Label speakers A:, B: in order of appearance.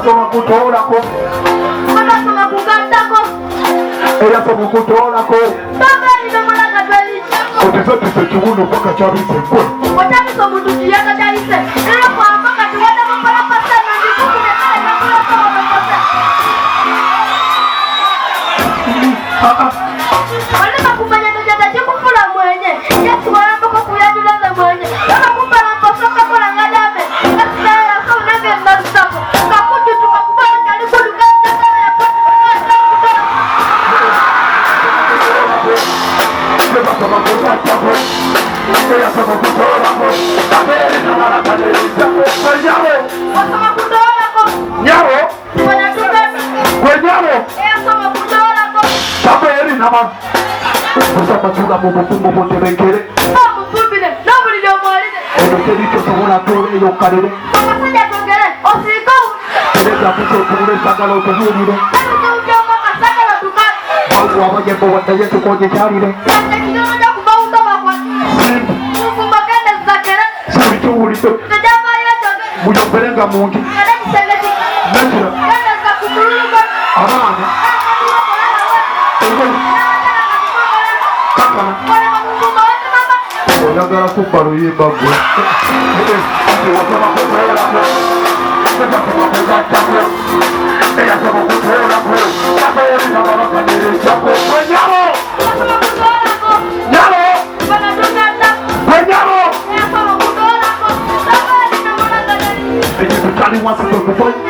A: wasoma kutoolako
B: abasoma kugattako
A: eyasoma okutoolako otizotise ekiwundo paka kyabise gwe
B: otabisa omuntu kiyaga kyayise era kwava kati wadamukola pasana ndikukume walema kumanya nojada kikufula mwenye yesiwalamboko kuyajulaze mwenye akakumbala mposoka kola ngadame ngasitayera kaunage nasako kakutu tukakubala kalikuduka
A: Kusamatula mu bufumbo bw'oterekere
B: omufumbire n'obuliri omwalire
A: eno terikyosobola atola eyokkalire
B: omusajja togere osiika
A: erezakusa otunula esagala otubuulire
B: ebitubyoma kasagala tukale
A: awo abajembo waddayo tukonye kyalire
B: ekirunja kubawuka bakwatire mufumbo gende zakere
A: sibituwulidde
B: tejavayo toge
A: muyomberenga muntu
B: era kisengeti
A: nakira
B: gendeza ku mululugo
A: abaana oyagala kubba luyimba gwe ekintu kyali wansi kwekufa